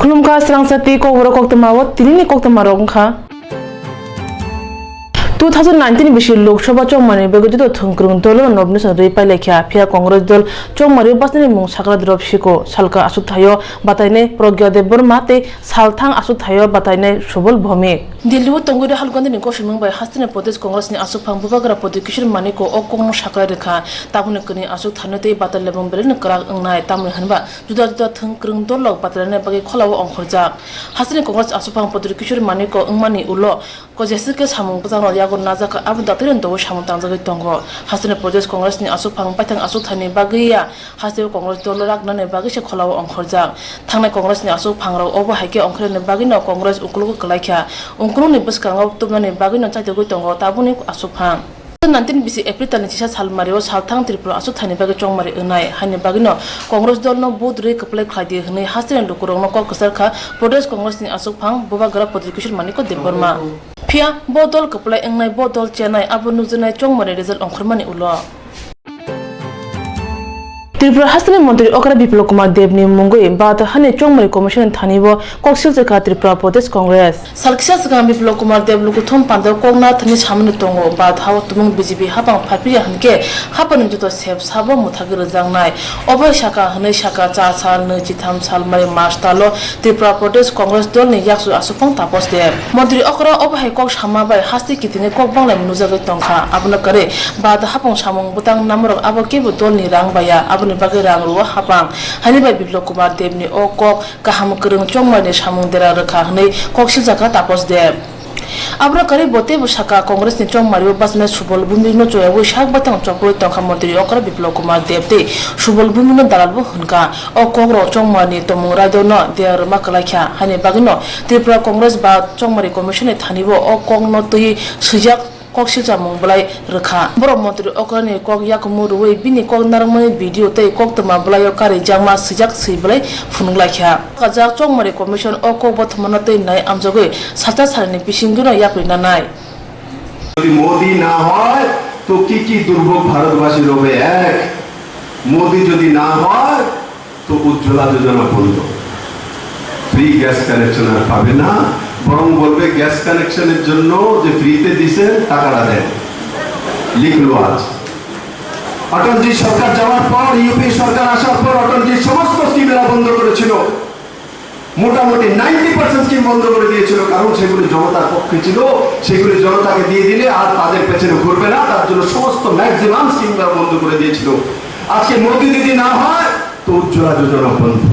Khulumka Swrangchati Kokborok Koktwm Tini Koktwm Rongkha 2019 bisi Lok Sabha chongmani begojito thungkrung dolo nobnison reipai lekha phia Congress dol chongmari basni mung sakra drop siko salka asuk thayo bataine Pragya Deborma te salthang asuk thayo bataine Subol Bhomik Dillu tongure halgandi ni koshimung bai hastine Pradesh Congress ni asuk phang bubagra podi kishir maniko okong sakra rekha tabune kuni asuk thanote batal lebong beren krak angnai tamne hanba juda juda thungkrung dolo batalane bagi kholawo ongkhorjak hastine Congress asuk phang podi kishir maniko angmani ulo ko jesike samung butang Nazaka abu dakterin do samung tangjagai tongo hasne Pradesh Congress ni asuk phang paithang asuk thani bagiya hasne Congress dol raknane bagi se kholaw ongkhorjak thangnai Congress ni asuk phang rok obo haike ongkhrene bagino Congress uklugo klaikha ungkru ni buskangau tumnani bagino chaitogoi tongo tabuni asuk phang 2019 bisi April tani chisa salmario salthang Tripura asuk thani bagi chongmari unai hani bagino Congress dol no budri kaplai khlaidi hne hasne dukurong no kok sarkha Pradesh Congress ni asuk phang bubagra podikishir maniko deborma Pia botol keplai engnai botol chenai abu nujunai chongmari result ongkhormani ulo Tripura Hasani Montri Okra Biplop Kumar Devni Mungoi Bata Hani Chongmari Commission Thanibo Koksil Jaka Tripura Pradesh Congress Salkisa Sgam Biplop Kumar Devlu Thom Pando Kogna Thani Samni Tongo Bat Haw Tumung BJP Hapang Phapia Hanke Hapan Juto Sep Sabo Muthagir Jangnai Obai Shaka Hanai Shaka Cha Sal Neji Tham Sal Mari Mastalo Tripura Pradesh Congress Dol ni Yaksu Asupang Tapos Dev Montri Okra Obai Kok Shama Bai Hasti Kitine Kok Bangla Nujagai Tongkha Abuna Kare Bat Hapang Samung Butang Namrok Aboke Dol ni Rang Baya Abuni Bagi Rang Ruwa Hapang Hani Bai Biplop Kumar Devni Okok Kaham Kereng Chongmani Samung Dera Rekha Hanai Koksil Jaka Tapos Dev Abra kare bote busaka Congress ni chongmari basme Subol Bhumi no joya wishak batang chokro tongkha Montri Okra Biplop Kumar Devte Subol Bhumi no dalalbo hunka okogro chongmani tomung radio no der makalakha hani bagino Tripura Congress ba chongmari commission e thanibo okong no tui sujak Koksil jamung bulai rekha Borok Montri Okra ni kok yakmu ruwei bini kok narmani video tei Koktwm bulai kari jangma sujak sei bulai fununglaikha kajak chongmari commission okok bothmana tei nai amjogoi sata sarni bisingino yaprina nai যদি মোদি না হয় তো কি দুর্ভোগ ভারতবাসীর হবে এক মোদি যদি না হয় তো উজ্জ্বলা যোজনা বন্ধ ফ্রি গ্যাস কানেকশন আর পাবে না বরং বলবে গ্যাস কানেকশনের জন্য যে ফ্রিতে দিবেন টাকাটা দেন লিখলো আজ অটলজি সরকার যাওয়ার পর ইউপি সরকার আসার পর অটলজি সমস্ত স্কিমরা বন্ধ করেছিল মোটামুটি 90% স্কিম বন্ধ করে দিয়েছিল কারণ সেগুলো জনতার পক্ষে ছিল সেগুলো জনতাকে দিয়ে দিলে আর তাদের পেছনে ঘুরবে না তার জন্য সমস্ত ম্যাক্সিমাম স্কিমরা বন্ধ করে দিয়েছিল আজকে মোদি দিদি না হয় তো উজ্জ্বলা যোজনা বন্ধ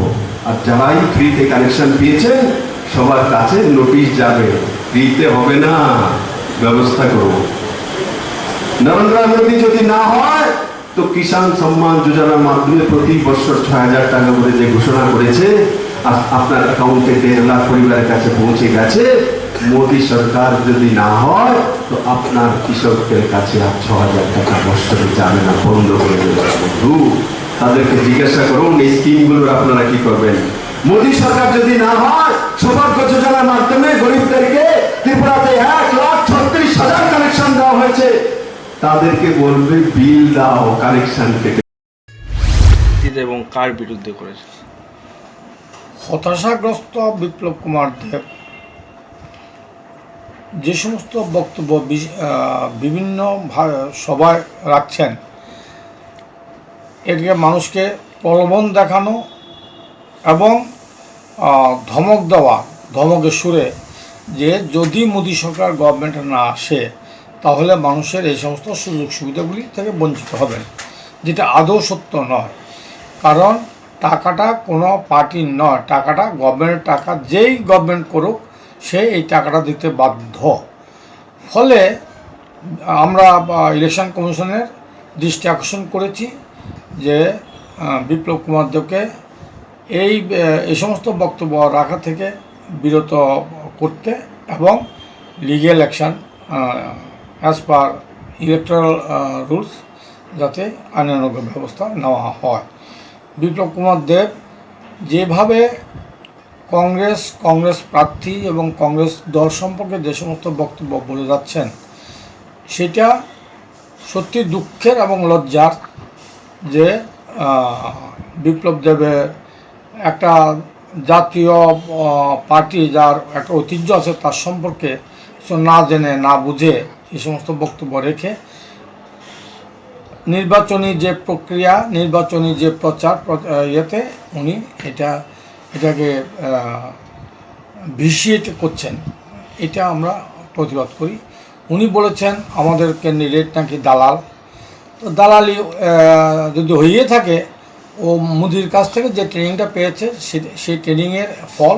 আর যারাই ফ্রিতে কানেকশন পেয়েছেন সবার কাছে নোটিশ যাবে ফ্রিতে হবে না ব্যবস্থা করব নরেন্দ্র মোদি যদি না হয় তো কিষাণ সম্মান যোজনার মাধ্যমে প্রতি বছর ৬০০০ টাকা করে যে ঘোষণা করেছে আপনার অ্যাকাউন্টে ১.৫ লাখ পরিবারের কাছে পৌঁছে গেছে মোদি সরকার যদি না হয় তো আপনার কৃষকদের কাছে আর ৬০০০ টাকা বছরে যাবে না বন্ধ করে দেবে বন্ধু তাদেরকে জিজ্ঞাসা করুন এই স্কিমগুলোর আপনারা কি করবেন মোদি সরকার যদি না হয় সৌভাগ্য যোজনার মাধ্যমে গরিবদেরকে ত্রিপুরাতে ১,৩৬,০০০ কানেকশন দেওয়া হয়েছে তাদেরকে বলবে বিল দাও কানেকশন কেটে এবং কার বিরুদ্ধে করেছে হতাশাগ্রস্ত বিপ্লব কুমার দেব যে সমস্ত বক্তব্য বিভিন্ন সভায় রাখছেন এটাকে মানুষকে প্রলোভন দেখানো এবং ধমক দেওয়া ধমকের সুরে যে যদি মোদি সরকার গভর্নমেন্টে না আসে তাহলে মানুষের এই সমস্ত সুযোগ সুবিধাগুলি থেকে বঞ্চিত হবেন যেটা আদৌ সত্য নয় কারণ টাকাটা কোনো পার্টির নয় টাকাটা গভর্নমেন্টের টাকা যেই গভর্নমেন্ট করুক সে এই টাকাটা দিতে বাধ্য ফলে আমরা ইলেকশন কমিশনের দৃষ্টি আকর্ষণ করেছি যে বিপ্লব কুমার দেবকে এই সমস্ত বক্তব্য রাখা থেকে বিরত করতে এবং legal action as per electoral rules যাতে আইনানুগ ব্যবস্থা নেওয়া হয় বিপ্লব কুমার দেব যেভাবে কংগ্রেস প্রার্থী এবং কংগ্রেস দল সম্পর্কে যে সমস্ত বক্তব্য বলে যাচ্ছেন সেটা সত্যি দুঃখের এবং লজ্জার যে বিপ্লব দেবের একটা জাতীয় পার্টি যার একটা ঐতিহ্য আছে তার সম্পর্কে কিছু না জেনে না বুঝে এই সমস্ত বক্তব্য রেখে নির্বাচনী যে প্রক্রিয়া, নির্বাচনী যে প্রচার ইয়েতে উনি এটাকে ভিসিয়েট করছেন, এটা আমরা প্রতিবাদ করি। উনি বলেছেন আমাদের ক্যান্ডিডেট নাকি দালাল। তো দালালি যদি হয়ে থাকে, ও মোদির কাছ থেকে যে ট্রেনিংটা পেয়েছে সেই ট্রেনিংয়ের ফল।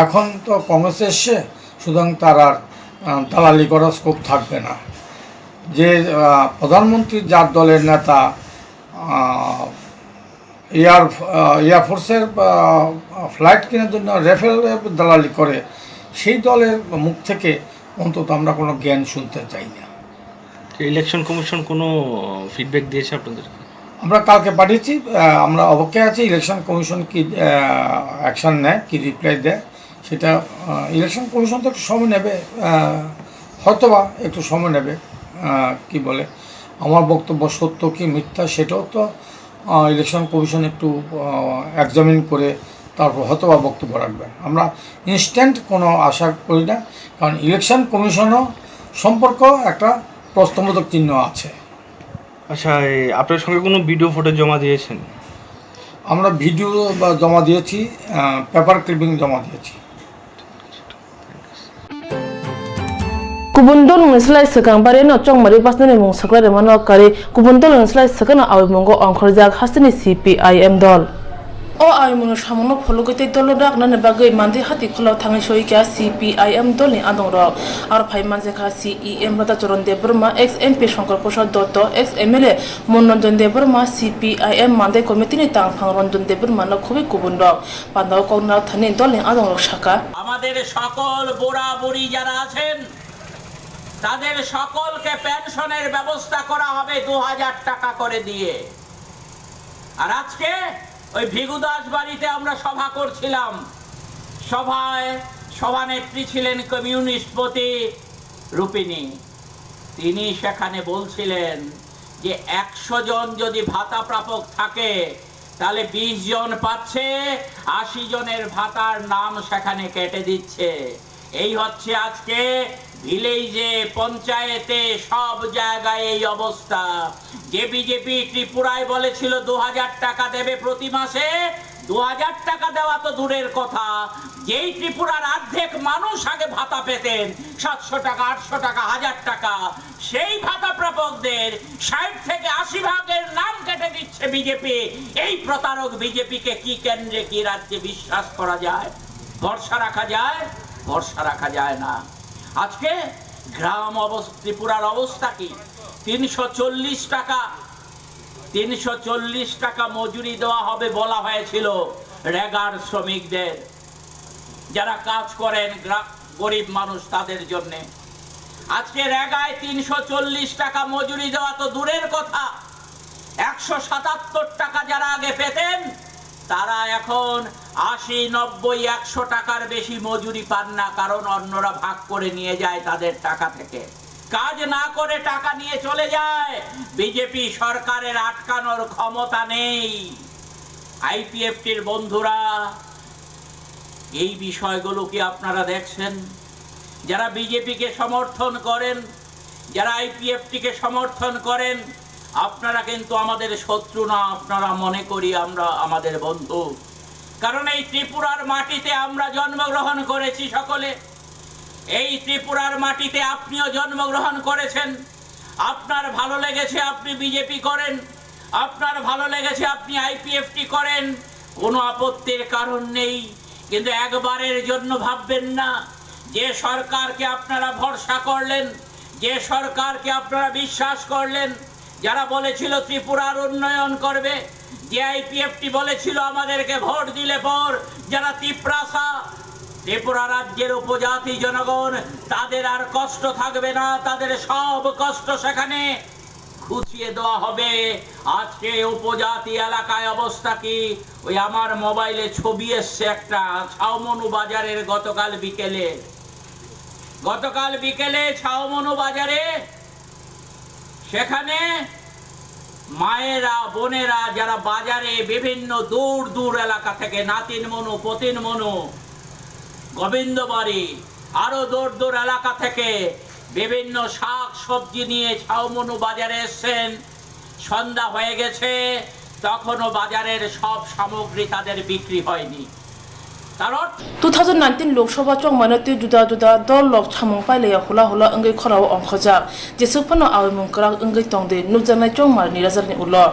এখন তো কংগ্রেসে এসছে, সুতরাং তার আর দালালি করার স্কোপ থাকবে না। যে প্রধানমন্ত্রী যার দলের নেতা এয়ারফোর্সের ফ্লাইট কেনার জন্য রেফেল দালালি করে, সেই দলের মুখ থেকে অন্তত আমরা কোনো জ্ঞান শুনতে চাই না। ইলেকশন কমিশন কোনো ফিডব্যাক দিয়েছে আপনাদের? আমরা কালকে পাঠিয়েছি, আমরা অপেক্ষায় আছি ইলেকশন কমিশন কি অ্যাকশান নেয়, কি রিপ্লাই দেয়। সেটা ইলেকশন কমিশন তো একটু সময় নেবে, হয়তোবা একটু সময় নেবে। কি বলে, আমার বক্তব্য সত্য কি মিথ্যা সেটাও তো ইলেকশন কমিশন একটু এক্সামিন করে তারপর হয়তোবা বক্তব্য রাখবেন। আমরা ইনস্ট্যান্ট কোনো আশা করি না, কারণ ইলেকশন কমিশনও সম্পর্ক একটা প্রশ্নবোধক চিহ্ন আছে। আচ্ছা, আপনার সঙ্গে কোনো ভিডিও ফুটেজ জমা দিয়েছেন? আমরা ভিডিও জমা দিয়েছি, পেপার ক্লিপিং জমা দিয়েছি। Kubun dol ngislai sekang bare no chong mari pasne mung sakla de mano kare kubun dol ngislai sekana awi mungo angkhor jak hasini CPIM dol o awi mungo samono phologite dol dak na ne bagai mandi hati kholo thangi soi kya CPIM dol ni adong ro ar phai manje kha CEM rata choron de burma ex MP Shankar Prasad Dotto ex MLA Mononjon de burma CPIM mande committee ni tang phangronjon de burma na khubi kubun dok pandao kongna thani dol ni adong ro shaka আমাদের সকল বুড়া বুড়ি যারা আছেন তাদের সকলকে পেনশনের ব্যবস্থা করা হবে 2000 টাকা করে দিয়ে। আর আজকে ওই ভিগুদাস বাড়িতে আমরা সভা করছিলাম, সভায় সভানেত্রী ছিলেন কমিউনিস্ট পতি রূপিণী। তিনি সেখানে বলছিলেন যে 100 জন যদি ভাতা প্রাপক থাকে তাহলে 20 জন পাচ্ছে, 80 জনের ভাতার নাম সেখানে কেটে দিচ্ছে। এই হচ্ছে আজকে ভিলেজে, পঞ্চায়েতে, সব জায়গায় এই অবস্থা। যে বিজেপি ত্রিপুরায় বলেছিল 2000 টাকা দেবে প্রতি মাসে, 2000 টাকা দেওয়া তো দূরের কথা, যেই ত্রিপুরার অর্ধেক মানুষ আগে ভাতা পেতেন 700 টাকা, 800 টাকা, 1000 টাকা, সেই ভাতা প্রাপকদের 60 থেকে 80 ভাগের নাম কেটে দিচ্ছে বিজেপি। এই প্রতারক বিজেপিকে কি কেন্দ্রে কি রাজ্যে বিশ্বাস করা যায়? ভরসা রাখা যায়? ভরসা রাখা যায় না। আজকে গ্রাম ত্রিপুরার অবস্থা কি? 340 টাকা মজুরি দেওয়া হবে বলা হয়েছিল রেগার শ্রমিকদের, যারা কাজ করেন গরিব মানুষ তাদের জন্য। আজকে রেগায় 340 টাকা মজুরি দেওয়া তো দূরের কথা, 177 টাকা যারা আগে পেতেন তারা এখন 80, 90, 100 টাকার বেশি মজুরি পান না, কারণ অন্যরা ভাগ করে নিয়ে যায় তাদের টাকা থেকে। কাজ না করে টাকা নিয়ে চলে যায়। বিজেপি সরকারের আটকানোর ক্ষমতা নেই। আইপিএফটির বন্ধুরা, এই বিষয়গুলো কি আপনারা দেখছেন? যারা বিজেপিকে সমর্থন করেন, যারা আইপিএফটিকে সমর্থন করেন, আপনারা কিন্তু আমাদের শত্রু না, আপনারা মনে করি আমরা আমাদের বন্ধু। কারণ এই ত্রিপুরার মাটিতে আমরা জন্মগ্রহণ করেছি সকলে। এই ত্রিপুরার মাটিতে আপনিও জন্মগ্রহণ করেছেন। আপনার ভালো লেগেছে আপনি বিজেপি করেন, আপনার ভালো লেগেছে আপনি আইপিএফটি করেন, কোনো আপত্তির কারণ নেই। কিন্তু একবারের জন্য ভাববেন না যে সরকারকে আপনারা ভরসা করলেন, যে সরকারকে আপনারা বিশ্বাস করলেন, যারা বলেছিল ত্রিপুরার উন্নয়ন করবে, যে আইপিএফটি বলেছিল আমাদেরকে ভোট দিলে পর যারা ত্রিপুরা রাজ্যের উপজাতি জনগণ তাদের আর কষ্ট থাকবে না, তাদের সব কষ্ট সেখানে ঘুচিয়ে দেওয়া হবে। আজকে উপজাতি এলাকায় অবস্থা কি? ওই আমার মোবাইলে ছবি এসছে একটা, ছাউমনু বাজারের গতকাল বিকেলে ছাউমনু বাজারে সেখানে মায়েরা বোনেরা যারা বাজারে বিভিন্ন দূর দূর এলাকা থেকে নাতিন মনু পতিন মনু গোবিন্দবাড়ি আরো দূর দূর এলাকা থেকে বিভিন্ন শাক সবজি নিয়ে ছাউমনু বাজারে এসেছেন। সন্ধ্যা হয়ে গেছে, তখনও বাজারের সব সামগ্রী তাদের বিক্রি হয়নি। কারণ 2019 লোকসভা চংমানতি जुदा जुदा दल luck chamong pailaya hula hula अंगै खराव अंखजा जेसुपनो आवमं करा अंगै तंगदे नुजानाय चंमार निराजारनि उलो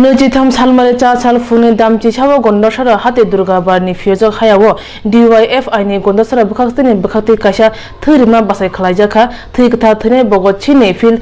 नैजिथाम सालमारि चा साल फुंनि दामथि साबो गन्डसारा हाते दुर्गा बारनि फियजक हायावो DYFI नि गन्डसारा बुखाक्तिनि बुखाक्ति कायसा थैरिमा बासाय खालायजाखा थैगथा थैने बगतसिनि फिल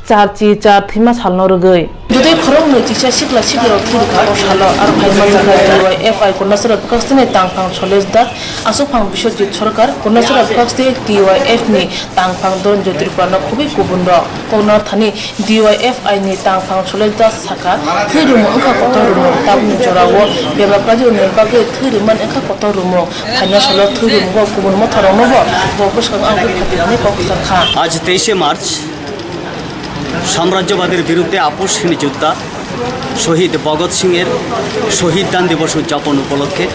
चारची चार थैमा सालनो रगै जुदि खरं नैजिसा सिगला सिगलाव थैरिखा असालो आरो फाइमा जाखा DYFI गन्डसारा बुखाक्तिनि तांफां सलेज दास आसुफां बिश्वजित सरकार गन्डसारा बुखाक्ति DYF नि तांफां दन ज्योतिर्पानो खुबै गुबुन र कौना थानि DYFI नि तांफां सलेज दास साखा थैरुमो अंखा कतरुमो ताबनि जरावो बेबाकाजो नेबागे थैरुमन अंखा कतरुमो फाइना सलो थैरुमो गुबुन मथारावनोबो बबसखां आंखौ फाटिनानै कक्सरखा आज 23 मार्च সাম্রাজ্যবাদের বিরুদ্ধে আপোষহীন যোদ্ধা শহীদ ভগৎ সিংয়ের শহীদ দান দিবস উদযাপন উপলক্ষে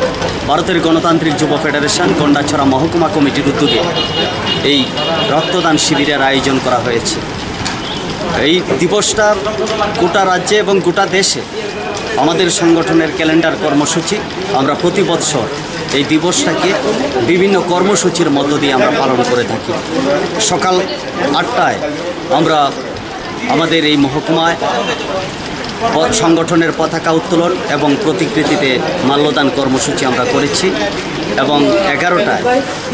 ভারতের গণতান্ত্রিক যুব ফেডারেশন গন্ডাছড়া মহকুমা কমিটির উদ্যোগে এই রক্তদান শিবিরের আয়োজন করা হয়েছে। এই দিবসটা গোটা রাজ্যে এবং গোটা দেশে আমাদের সংগঠনের ক্যালেন্ডার কর্মসূচি। আমরা প্রতি বৎসর এই দিবসটাকে বিভিন্ন কর্মসূচির মধ্য দিয়ে আমরা পালন করে থাকি। সকাল 8টায় আমরা আমাদের এই মহকুমায় সংগঠনের পতাকা উত্তোলন এবং প্রতিকৃতিতে মাল্যদান কর্মসূচি আমরা করেছি এবং 11টায়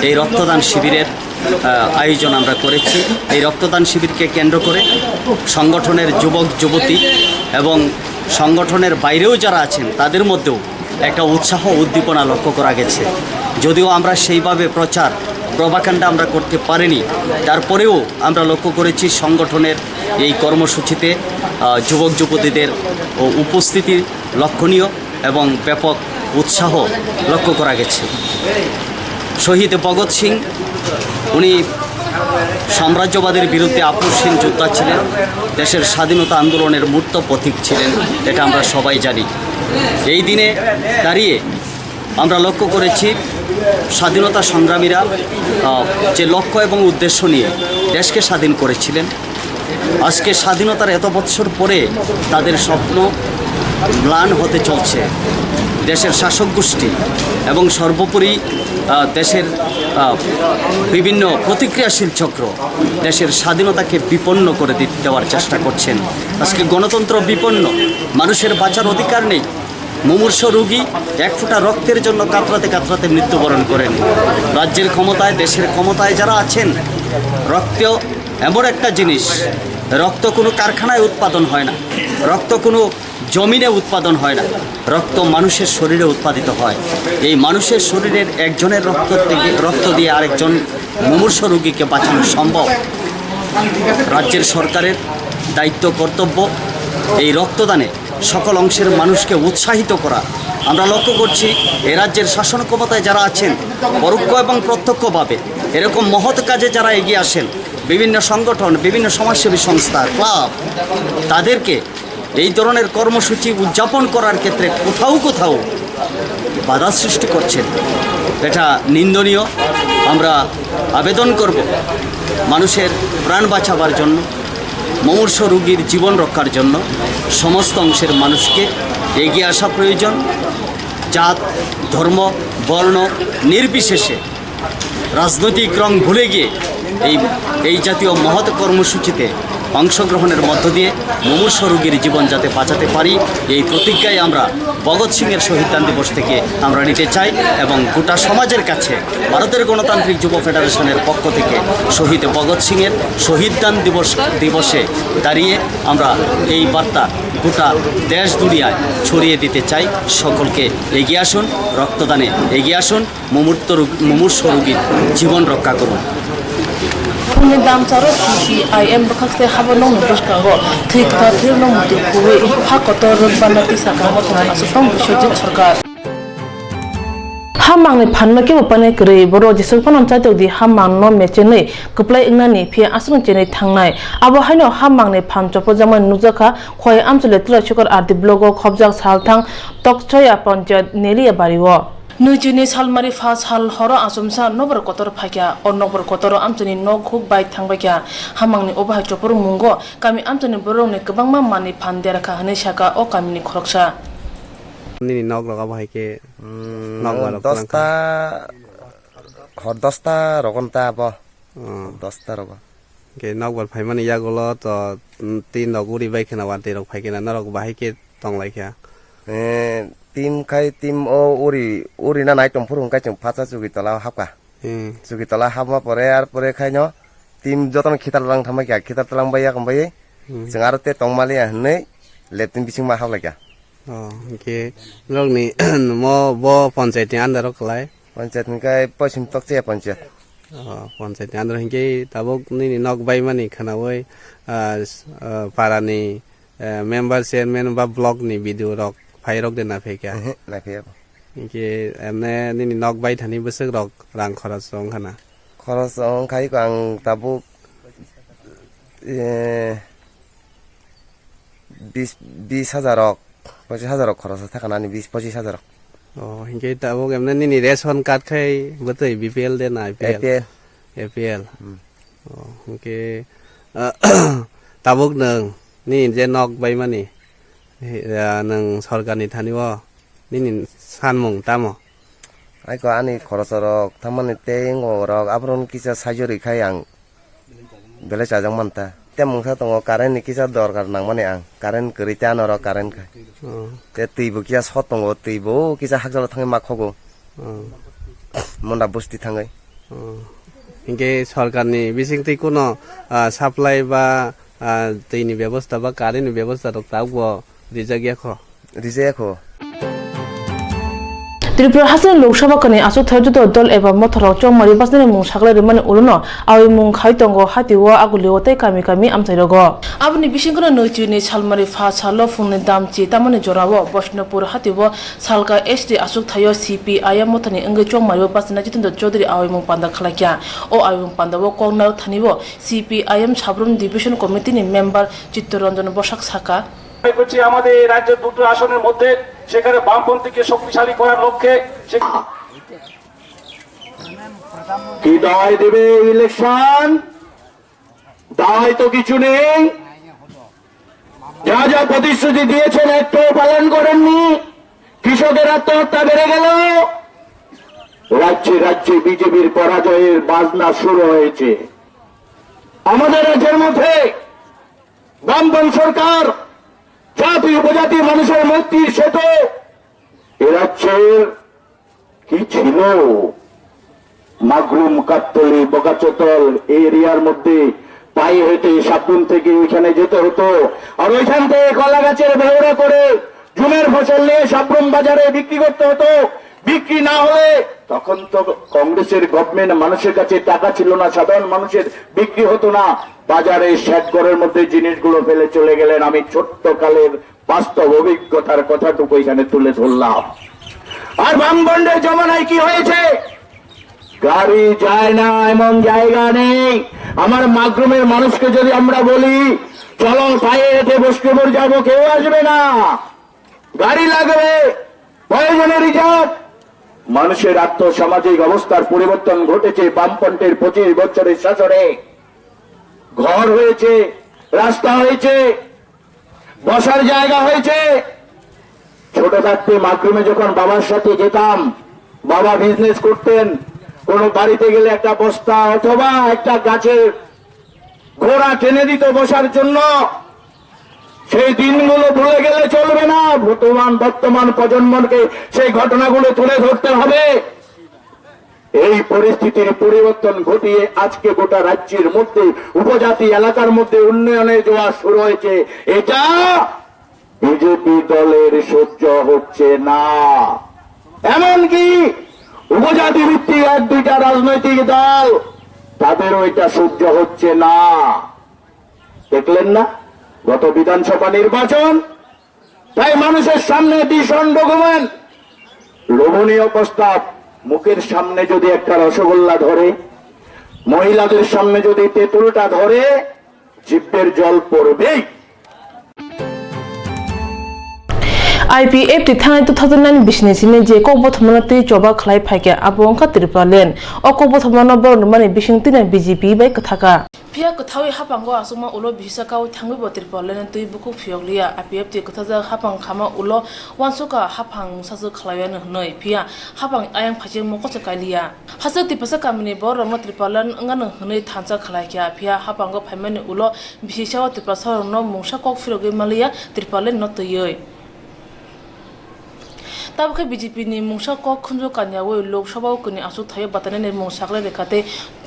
এই রক্তদান শিবিরের আয়োজন আমরা করেছি। এই রক্তদান শিবিরকে কেন্দ্র করে সংগঠনের যুবক যুবতী এবং সংগঠনের বাইরেও যারা আছেন তাদের মধ্যেও একটা উৎসাহ উদ্দীপনা লক্ষ্য করা গেছে। যদিও আমরা সেইভাবে প্রচার প্রভাকাণ্ডা আমরা করতে পারিনি, তারপরেও আমরা লক্ষ্য করেছি সংগঠনের এই কর্মসূচিতে যুবক যুবতীদের উপস্থিতি লক্ষণীয় এবং ব্যাপক উৎসাহ লক্ষ্য করা গেছে। শহীদ ভগৎ সিং উনি সাম্রাজ্যবাদের বিরুদ্ধে আপোষহীন যোদ্ধা ছিলেন, দেশের স্বাধীনতা আন্দোলনের মূর্ত প্রতীক ছিলেন, এটা আমরা সবাই জানি। এই দিনে দাঁড়িয়ে আমরা লক্ষ্য করেছি স্বাধীনতা সংগ্রামীরা যে লক্ষ্য এবং উদ্দেশ্য নিয়ে দেশকে স্বাধীন করেছিলেন, আজকে স্বাধীনতার এত বৎসর পরে তাদের স্বপ্ন ম্লান হতে চলছে। দেশের শাসক গোষ্ঠী এবং সর্বোপরি দেশের বিভিন্ন প্রতিক্রিয়াশীল চক্র দেশের স্বাধীনতাকে বিপন্ন করে দেওয়ার চেষ্টা করছেন। আজকে গণতন্ত্র বিপন্ন, মানুষের বাঁচার অধিকার নেই। মুমূর্ষ রোগী এক ফোঁটা রক্তের জন্য কাতরাতে কাতরাতে মৃত্যুবরণ করেন। রাজ্যের ক্ষমতায় দেশের ক্ষমতায় যারা আছেন, রক্ত এমন একটা জিনিস, রক্ত কোনো কারখানায় উৎপাদন হয় না, রক্ত কোনো জমিনে উৎপাদন হয় না, রক্ত মানুষের শরীরে উৎপাদিত হয়। এই মানুষের শরীরের একজনের রক্ত দিয়ে আরেকজন মুমূর্ষ রোগীকে বাঁচানো সম্ভব। রাজ্যের সরকারের দায়িত্ব কর্তব্য এই রক্তদানে সকল অংশের মানুষকে উৎসাহিত করা। আমরা লক্ষ্য করছি এ রাজ্যের শাসন ক্ষমতায় যারা আছেন, পরোক্ষ এবং প্রত্যক্ষভাবে এরকম মহৎ কাজে যারা এগিয়ে আসেন, বিভিন্ন সংগঠন, বিভিন্ন সমাজসেবী সংস্থা, ক্লাব, তাদেরকে এই ধরনের কর্মসূচি উদযাপন করার ক্ষেত্রে কোথাও কোথাও বাধা সৃষ্টি করছেন। এটা নিন্দনীয়। আমরা আবেদন করব মানুষের প্রাণ বাঁচাবার জন্য, মুমূর্ষ রোগীর জীবন রক্ষার জন্য সমস্ত অংশের মানুষকে এগিয়ে আসা প্রয়োজন। জাত, ধর্ম, বর্ণ নির্বিশেষে রাজনৈতিক রং ভুলে গিয়ে এই জাতীয় মহৎ কর্মসূচিতে অংশগ্রহণের মধ্য দিয়ে মুমূর্ষ রোগীর জীবন যাতে বাঁচাতে পারি, এই প্রতিজ্ঞায় আমরা ভগৎ সিংয়ের শহীদ দান দিবস থেকে আমরা নিতে চাই এবং গোটা সমাজের কাছে ভারতের গণতান্ত্রিক যুব ফেডারেশনের পক্ষ থেকে শহীদ ভগৎ সিংয়ের শহীদ দান দিবসে দাঁড়িয়ে আমরা এই বার্তা গোটা দেশ দুনিয়ায় ছড়িয়ে দিতে চাই। সকলকে এগিয়ে আসুন, রক্তদানে এগিয়ে আসুন, মুমূর্ষ রোগীর জীবন রক্ষা করুন। Kuni dam charo CPIM bakhaste habanong nubuskango thikta thirno muti kuwe hakotor banati sakamo thana asupang Biswajit Sarkar Hamang ni phanma ke bapane kre boro jisuk panon chato di hamang no mechene kuplai ingnani phi asung chene thangnai abo haino hamang ni phan chopo jaman nujaka khoi amchule tra chukar arti blogo khobjak salthang tokchoya panchayat nelia bariwo Nujini salmari fas hal horo asumsa nobor kotor phakya or nobor kotor amchani no khuk bai thangbakya hamangni obah chopor mungo kami amchani borong ni kabangma mani phandera kha hane shaka o kami ni khoroksa Nini nog loga bhai ke nog wala dosta rogonta apa dosta rogo ke nog wal phai mani ya golo to tin noguri bai khana wante rok phai ke na rok bhai ke tong lai kya tim o uri na nai tong phurung kai chung phacha chugi tola hapka chugi tola hapma pore ar pore khaino tim joton khitar lang thamai kya khitar talang bai yakam bai jengar te tongmali hne letin bising ma hapla kya ke log ni mo bo panchayat ni andar klai panchayat ni kai pasim tokche panchayat panchayat ni andar hinge tabok ni nog bai mani khana woi para ni member chairman ba blog ni video rok phai rok de na phe kya na phe ke amne ni nog bai thani besek rok rang kharas song khana kharas song khai ko ang tabuk 20,000 rok 25,000 খরচ থাকে না 20-25,000 hinge tabok amne ni ration card khai botoi BPL de na APL hinge tabok nang ni je nok bai mani nang sarkar ni thani wo ni sanmung tamo ai ko ani খরচ rok thamani teng rok abron kisa sajori khai ang bele chajang manta temung sa tongo karen ni kisa dorkar nang mane ang karen kerita noro karen khai te tuibo kisa sotongo tuibo kisa hakjalo thangai makhogo monda busti thangai hinge sarkar ni bising tei kono supply ba tei ni ব্যবস্থা ba karen ni ব্যবস্থা rok tagbo rijagya Tripura Hasan Lok Sabha kani asu thajudo dol eba mothorok chongmari basne mung saklai remani uluno awi mung khaitongo hatiwa aguliwo tei kami amchairogo abni bisingkono nochini salmari pha salo phungni damchi tamani jorawo Vaishnavpur hatiwo salka SD asuk thayo CPIM mothani engge chongmari basna jitindo Chaudhary awi mung panda khalakya o awi mung pandawo kongna thaniwo CPIM Sabrum Division Committee ni member Chittoranjan Bosak Saka করছি আমাদের রাজ্যের দুটো আসনের মধ্যে সেখানে বামপন্থীকে শক্তিশালী করার লক্ষ্যে কি দায় দেবে ইলেকশন দায় তো কিছু নেই যা যা প্রতিশ্রুতি দিয়েছেন একটু পালন করেননি কৃষকের আত্মহত্যা বেড়ে গেল রাজ্যে রাজ্যে বিজেপির পরাজয়ের বাজনা শুরু হয়েছে আমাদের রাজ্যের মধ্যে বামপন্থী সরকার জাতি উপজাতি মানুষের মৈত্রীর সেতু এ রাজ্যের কি ছিল মাগরুম কাত্তলি বগাচতল এরিয়ার মধ্যে পায়ে হেঁটে সাপুন থেকে ওইখানে যেতে হতো আর ওইখান থেকে কলা গাছের বেহুড়া করে জুমের ফসল নিয়ে সাবরুম বাজারে বিক্রি করতে হতো বিক্রি না হলে তখন তো কংগ্রেসের গভর্নমেন্ট মানুষের কাছে টাকা ছিল না সাধারণ মানুষের বিক্রি হতো না বাজারে শেডঘরের মধ্যে জিনিসগুলো ফেলে চলে গেলেন আমি ছোট্ট কালের বাস্তব অভিজ্ঞতার কথাটুকু এখানে তুলে ধরলাম আর বামবন্ডের জমানায় কি হয়েছে গাড়ি যায় না এমন জায়গা নেই আমার মাগরুমের মানুষকে যদি আমরা বলি চলো পায়ে হেঁটে বৈষ্ণবপুর যাবো কেউ আসবে না গাড়ি লাগবে প্রয়োজনে রিজার্ভ মানুষের আর্থসামাজিক অবস্থার পরিবর্তন ঘটেছে বামপন্থের 25 বছরের শাসনে ঘর হয়েছে রাস্তা হয়েছে বসার জায়গা হয়েছে ছোট থাকতে মাগরুমে যখন বাবার সাথে যেতাম বাবা বিজনেস করতেন কোন বাড়িতে গেলে একটা বস্তা অথবা একটা গাছের ঘোড়া টেনে দিত বসার জন্য সেই দিনগুলো ভুলে গেলে চলবে না বর্তমান প্রজন্মকে সেই ঘটনাগুলো তুলে ধরতে হবে এই পরিস্থিতির পরিবর্তন ঘটিয়ে আজকে গোটা রাজ্যের মধ্যে উপজাতি এলাকার মধ্যে উন্নয়নের জোয়ার শুরু হয়েছে এটা বিজেপি দলের সহ্য হচ্ছে না এমনকি উপজাতি ভিত্তিক 1-2টা রাজনৈতিক দল তাদেরও এটা সহ্য হচ্ছে না দেখলেন না গত বিধানসভা নির্বাচন তাই মানুষের সামনে ভীষণ ডকুমেন্ট লোভনীয় প্রস্তাব মুখের সামনে যদি একটা রসগোল্লা ধরে, মহিলাদের সামনে যদি তেঁতুলটা ধরে, জিভের জল পড়বেই। IPF ti thangai 2009 business me je Kokborok ti joba khlai phaike abong ka tripalen o Kokborok bor mane bising tina BJP bai kathaka pia kathawi hapango asuma ulo bisa kau thangwi bo tripalen tui buku phioglia IPF ti kathaja hapang khama ulo wansuka hapang sasu khlaian hnoi pia hapang ayang phajing moko chakailia hasa ti pasa kamni bor mo tripalen ngan hnoi thancha khlaikya pia hapango phaimani ulo bisisa ti pasa no mungsa kok phirogi malia tripalen no tuyoi তাবকে BJP নি মুংসা cock খুনজো কানিয়াওই Lok Sabha কনি আসু থায় বাতানে নি মুংসাকলে রেখাতে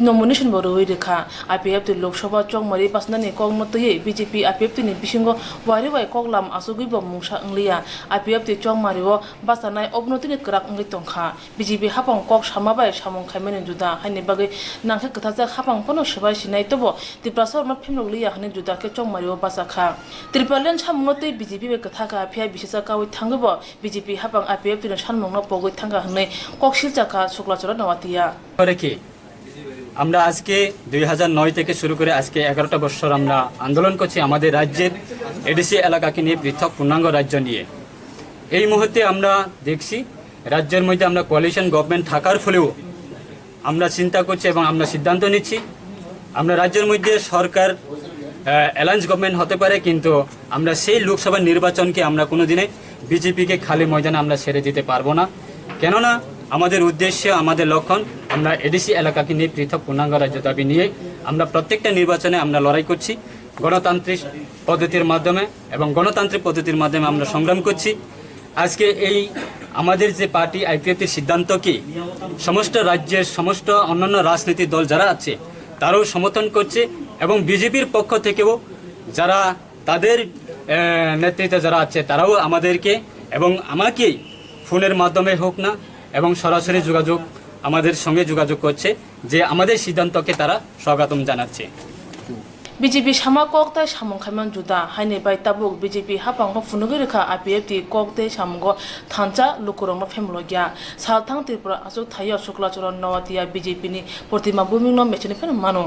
nomination বরোই রেখা IPF তি Lok Sabha চংমারি পাসনানি cock নতয়ে BJP IPF তি নি বিসিঙ্গ ওয়ারি Y koklam আসুগি ব মুংসাংলিয়া IPF তি চংমারিও বাসানাই অবনতিনি করাকংলি তংখা বিজেপি হাপং কক সামাবাই সামং খাইমেনি जुदा हाइनि बागै नांखे कथाजा हापं पनो सबाय सिनाय तबो तिप्रासर मा फिमलगलिया हने जुदा के चंगमारिओ बासाखा त्रिपालेन सामनोते बीजेपी बे कथाका फिया बिसेसा कावै थांगबो बीजेपी हापं IPF तिन सानमंनो पगै थांगा हने ककसिल चाका शुक्लाचर नवातिया কি আমরা আজকে 2009 থেকে শুরু করে আজকে 11টা বছর আমরা আন্দোলন করছি আমাদের রাজ্যের এডিসি এলাকাকে নিয়ে পৃথক পূর্ণাঙ্গ রাজ্য নিয়ে এই মুহূর্তে আমরা দেখছি রাজ্যের মধ্যে আমরা কোয়ালিশন গভর্নমেন্ট থাকার ফলেও আমরা চিন্তা করছি এবং আমরা সিদ্ধান্ত নিচ্ছি আমরা রাজ্যের মধ্যে সরকার অ্যালায়েন্স গভর্নমেন্ট হতে পারে কিন্তু আমরা সেই লোকসভা নির্বাচনকে আমরা কোনোদিনে বিজেপিকে খালি ময়দানে আমরা ছেড়ে দিতে পারবো না কেননা আমাদের উদ্দেশ্য আমাদের লক্ষ্য আমরা এডিসি এলাকাকে নিয়ে পৃথক পূর্ণাঙ্গ রাজ্য দাবি নিয়ে আমরা প্রত্যেকটা নির্বাচনে আমরা লড়াই করছি গণতান্ত্রিক পদ্ধতির মাধ্যমে এবং গণতান্ত্রিক পদ্ধতির মাধ্যমে আমরা সংগ্রাম করছি আজকে এই আমাদের যে পার্টি IPF এর সিদ্ধান্ত কি সমস্ত রাজ্যের সমস্ত অন্যান্য রাজনৈতিক দল যারা আছে তারাও সমর্থন করছে এবং বিজেপির পক্ষ থেকেও যারা তাদের নেতৃত্বে যারা আছে তারাও আমাদেরকে এবং আমাকে ফোনের মাধ্যমে হোক না এবং সরাসরি যোগাযোগ আমাদের সঙ্গে যোগাযোগ করছে যে আমাদের সিদ্ধান্তকে তারা স্বাগতম জানাচ্ছে BJP sama koktai samong khaiman juda haine bai tabuk BJP hapang ho funugi rekha IPF ti koktai samgo thancha lukurong no femlogya salthang tripura asuk thaiya shuklachoron nawatia BJP ni protima buming no mechene pen mano